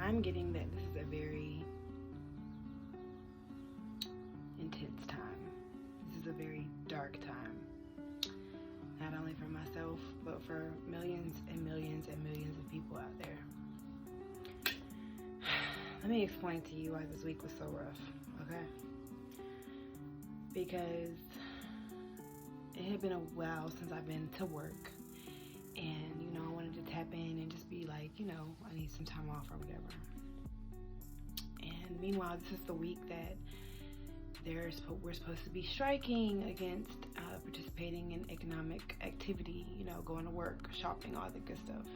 I'm getting that this is a very intense time. This is a very dark time. Not only for myself, but for millions and millions and millions of people out there. Let me explain to you why this week was so rough, okay? Because it had been a while since I've been to work. And, I wanted to tap in and just be like, I need some time off or whatever. And meanwhile, this is the week that we're supposed to be striking against participating in economic activity, going to work, shopping, all that good stuff.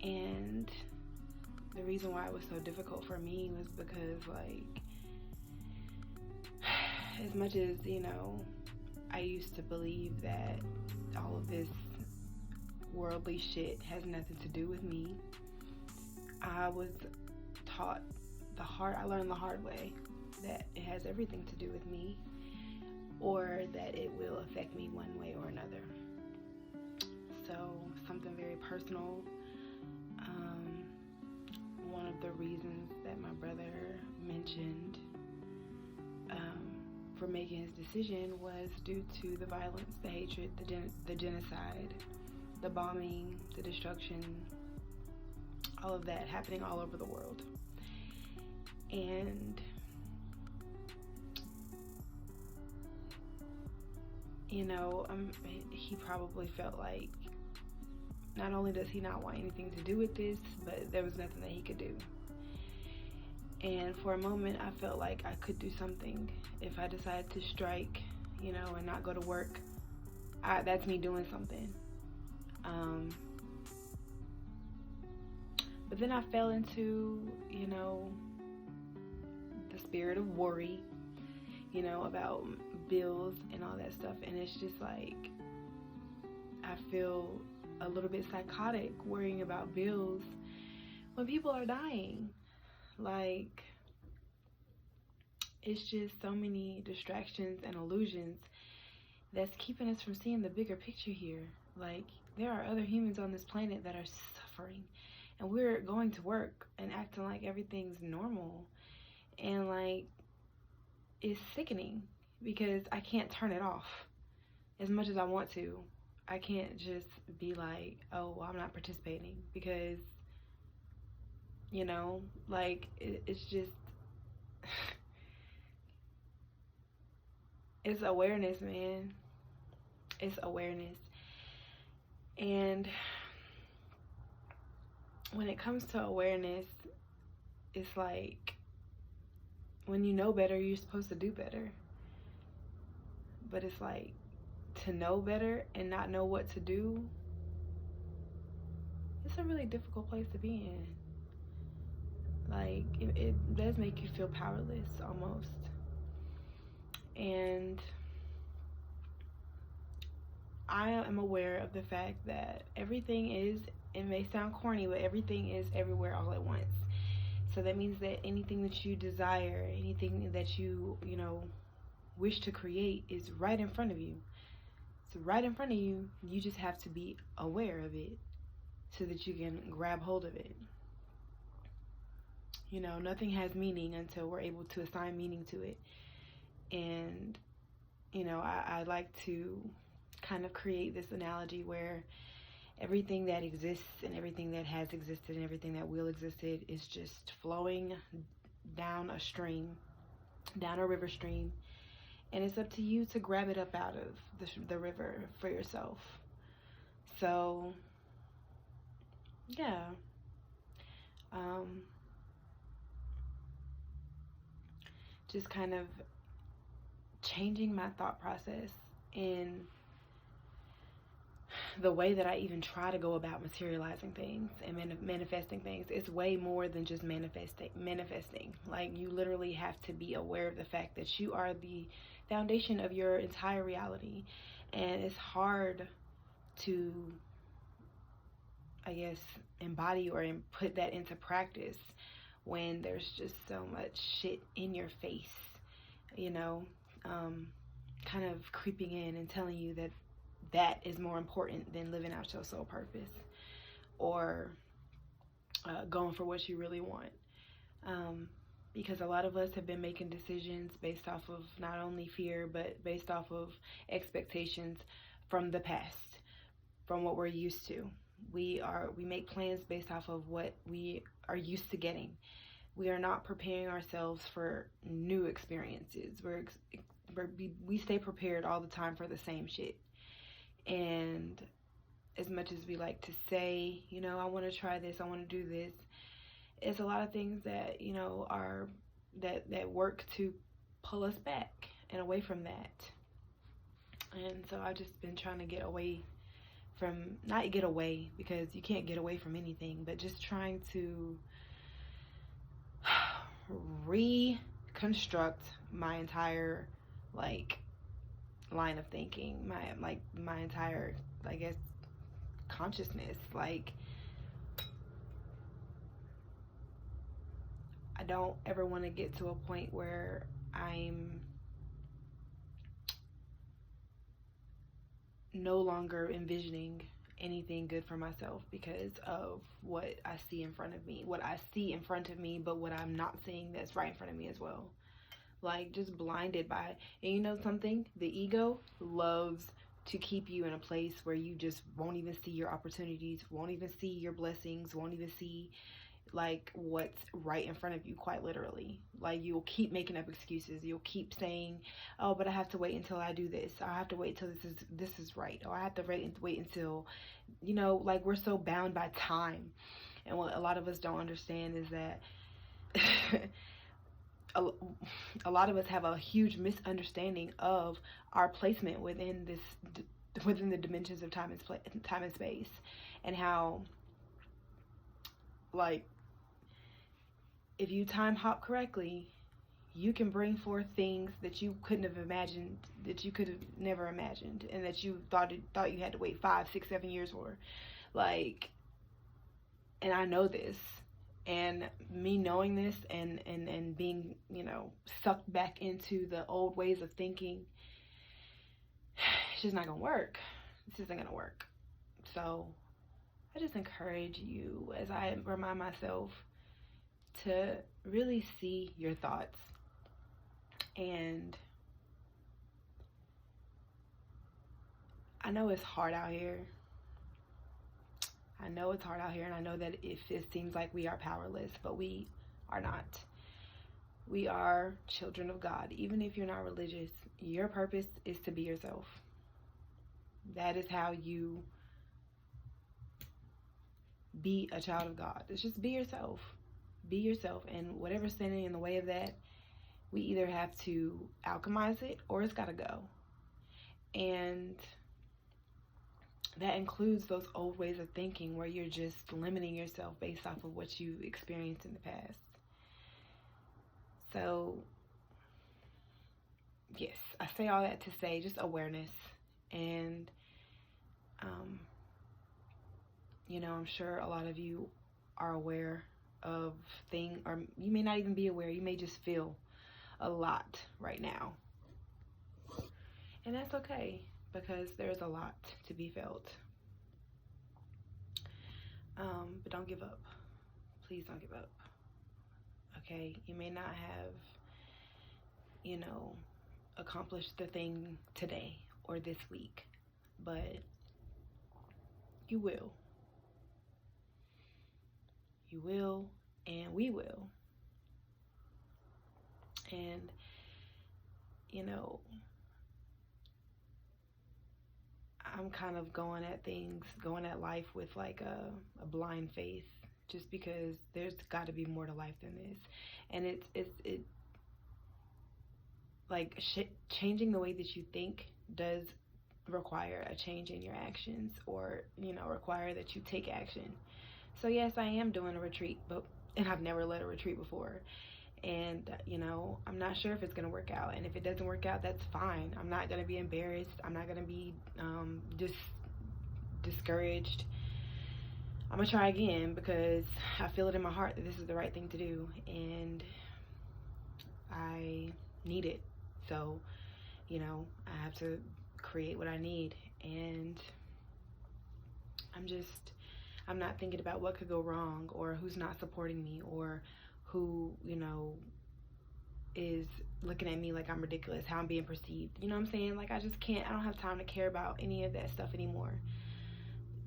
And the reason why it was so difficult for me was because, as much as, I used to believe that all of this worldly shit has nothing to do with me, I was taught I learned the hard way that it has everything to do with me, or that it will affect me one way or another. So something very personal. One of the reasons that my brother mentioned for making his decision was due to the violence, the hatred, the genocide, the bombing, the destruction, all of that happening all over the world. And he probably felt like not only does he not want anything to do with this, but there was nothing that he could do. And for a moment, I felt like I could do something if I decided to strike, and not go to work. That's me doing something. But then I fell into, the spirit of worry, about bills and all that stuff. And it's just like, I feel a little bit psychotic worrying about bills when people are dying. Like, it's just so many distractions and illusions that's keeping us from seeing the bigger picture here. Like, there are other humans on this planet that are suffering, and we're going to work and acting like everything's normal. And it's sickening because I can't turn it off as much as I want to. I can't just be like, oh, well, I'm not participating because, it's just, it's awareness, man. It's awareness. And when it comes to awareness, it's like, when you know better, you're supposed to do better. But it's like, to know better and not know what to do, it's a really difficult place to be in. Like, it does make you feel powerless almost. And I am aware of the fact that everything is, it may sound corny, but everything is everywhere all at once. So that means that anything that you desire, anything that you, wish to create is right in front of you. It's right in front of you. You just have to be aware of it so that you can grab hold of it. Nothing has meaning until we're able to assign meaning to it. And, I like to kind of create this analogy where everything that exists and everything that has existed and everything that will existed is just flowing down a stream, down a river stream. And it's up to you to grab it up out of the river for yourself. So, yeah. Just kind of changing my thought process in the way that I even try to go about materializing things and manifesting things. It's way more than just manifesting. Like, you literally have to be aware of the fact that you are the foundation of your entire reality. And it's hard to, I guess, embody or put that into practice when there's just so much shit in your face, kind of creeping in and telling you that that is more important than living out your soul purpose, or going for what you really want. Because a lot of us have been making decisions based off of not only fear, but based off of expectations from the past, from what we're used to. We make plans based off of what we are used to getting. We are not preparing ourselves for new experiences. We stay prepared all the time for the same shit. And as much as we like to say, I want to try this, I want to do this, it's a lot of things that, are that work to pull us back and away from that. And so I've just been trying to get away from, not get away, because you can't get away from anything, but just trying to reconstruct my entire line of thinking, my entire, I guess, consciousness. I don't ever want to get to a point where I'm no longer envisioning anything good for myself because of what I see in front of me, but what I'm not seeing that's right in front of me as well. Just blinded by, and you know something? The ego loves to keep you in a place where you just won't even see your opportunities, won't even see your blessings, won't even see what's right in front of you, quite literally. You'll keep making up excuses. You'll keep saying, oh, but I have to wait until I do this. I have to wait till this is right. Or I have to wait until, we're so bound by time. And what a lot of us don't understand is that a lot of us have a huge misunderstanding of our placement within the dimensions of time and space, and how if you time hop correctly, you can bring forth things that you couldn't have imagined, that you could have never imagined, and that you thought you had to wait 5, 6, 7 years for. And I know this, and me knowing this and being, sucked back into the old ways of thinking, it's just not gonna work. This isn't gonna work. So I just encourage you, as I remind myself, to really see your thoughts. And I know it's hard out here. And I know that if it seems like we are powerless, but we are not. We are children of God. Even if you're not religious, your purpose is to be yourself. That is how you be a child of God. It's just be yourself. Be yourself. And whatever's standing in the way of that, we either have to alchemize it or it's got to go. And that includes those old ways of thinking where you're just limiting yourself based off of what you experienced in the past. So, yes, I say all that to say just awareness. And, I'm sure a lot of you are aware of things, or you may not even be aware. You may just feel a lot right now. And that's okay, because there's a lot to be felt. But don't give up. Please don't give up. Okay? You may not have, accomplished the thing today or this week, but you will. You will, and we will. And, I'm kind of going at life with a blind faith, just because there's got to be more to life than this. And changing the way that you think does require a change in your actions, or, require that you take action. So yes, I am doing a retreat, and I've never led a retreat before. And, I'm not sure if it's going to work out. And if it doesn't work out, that's fine. I'm not going to be embarrassed. I'm not going to be discouraged. I'm going to try again, because I feel it in my heart that this is the right thing to do. And I need it. So, I have to create what I need. And I'm not thinking about what could go wrong, or who's not supporting me, or who, is looking at me like I'm ridiculous, how I'm being perceived. You know what I'm saying? Like, I just can't, I don't have time to care about any of that stuff anymore.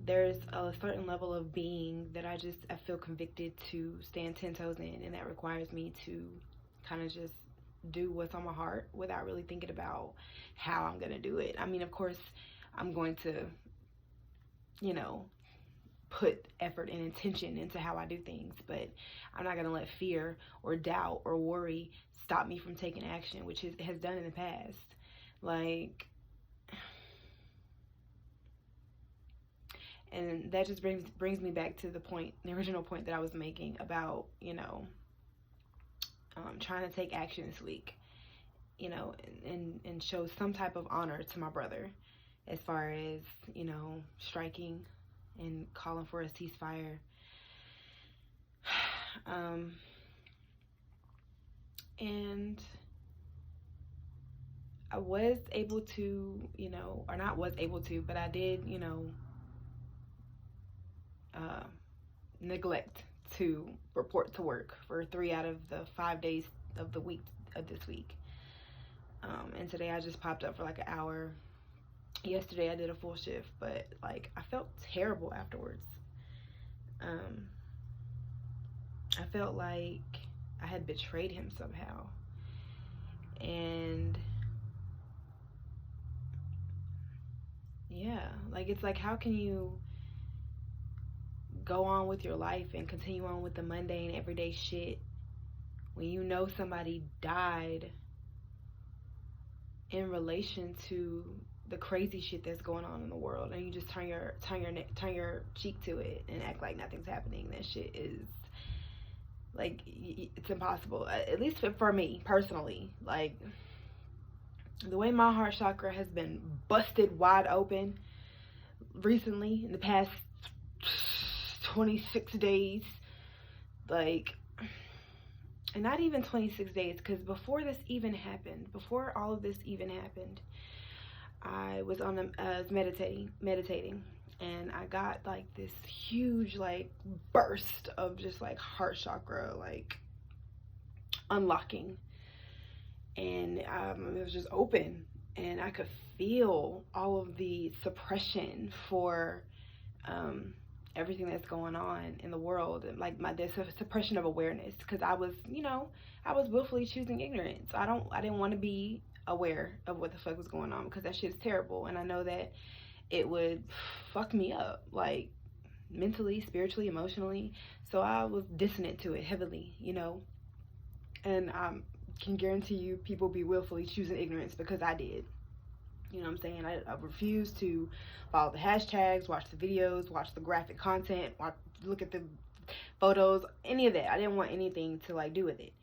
There's a certain level of being that I feel convicted to stand 10 toes in, and that requires me to kind of just do what's on my heart without really thinking about how I'm going to do it. I mean, of course, I'm going to, put effort and intention into how I do things, but I'm not going to let fear or doubt or worry stop me from taking action, which has done in the past. Like, and that just brings me back to the original point that I was making about, trying to take action this week, and show some type of honor to my brother, as far as, striking and calling for a ceasefire. And I was able to, or not was able to, but I did, neglect to report to work for 3 out of the 5 days of the week of this week. And today I just popped up for like an hour. Yesterday I did a full shift, but like I felt terrible afterwards. I felt like I had betrayed him somehow. And yeah, like, it's like, how can you go on with your life and continue on with the mundane everyday shit when you know somebody died in relation to the crazy shit that's going on in the world, and you just turn your cheek to it and act like nothing's happening? That shit is like, it's impossible. At least for me personally, like, the way my heart chakra has been busted wide open recently in the past 26 days, like, and not even 26 days, because before all of this even happened, I was meditating, and I got like this huge like burst of just like heart chakra like unlocking, and it was just open, and I could feel all of the suppression for everything that's going on in the world, and like there's a suppression of awareness, because I was willfully choosing ignorance. I didn't want to be aware of what the fuck was going on, because that shit is terrible, and I know that it would fuck me up, like, mentally, spiritually, emotionally. So I was dissonant to it heavily, and I can guarantee you people be willfully choosing ignorance, because I did. You know what I'm saying? I refused to follow the hashtags, watch the videos, watch the graphic content, look at the photos, any of that. I didn't want anything to like do with it.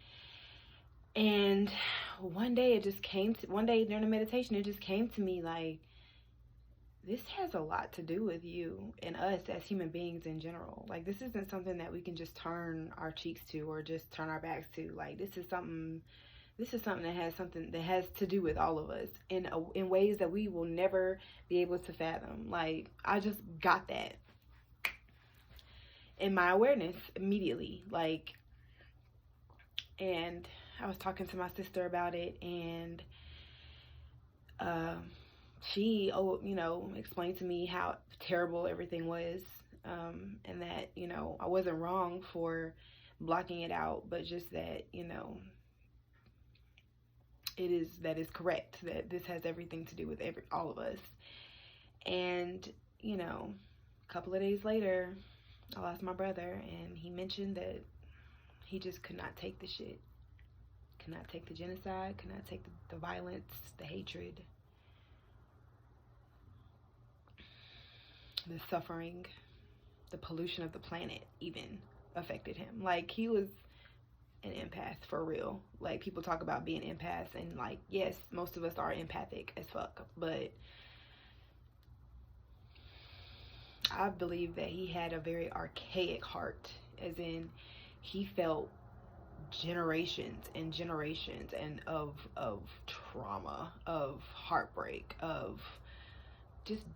And one day during the meditation, it just came to me like, this has a lot to do with you and us as human beings in general. Like, this isn't something that we can just turn our cheeks to or just turn our backs to. Like, this is something that has to do with all of us in ways that we will never be able to fathom. Like, I just got that in my awareness immediately. Like, and I was talking to my sister about it, and she, explained to me how terrible everything was, and that, I wasn't wrong for blocking it out, but just that, that is correct, that this has everything to do with all of us. And, a couple of days later, I lost my brother, and he mentioned that he just could not take the shit, could not take the genocide, could not take the violence, the hatred, the suffering, the pollution of the planet even affected him. Like, he was an empath for real. Like, people talk about being empaths, and like, yes, most of us are empathic as fuck, but I believe that he had a very archaic heart, as in he felt generations and generations and of trauma, of heartbreak, of just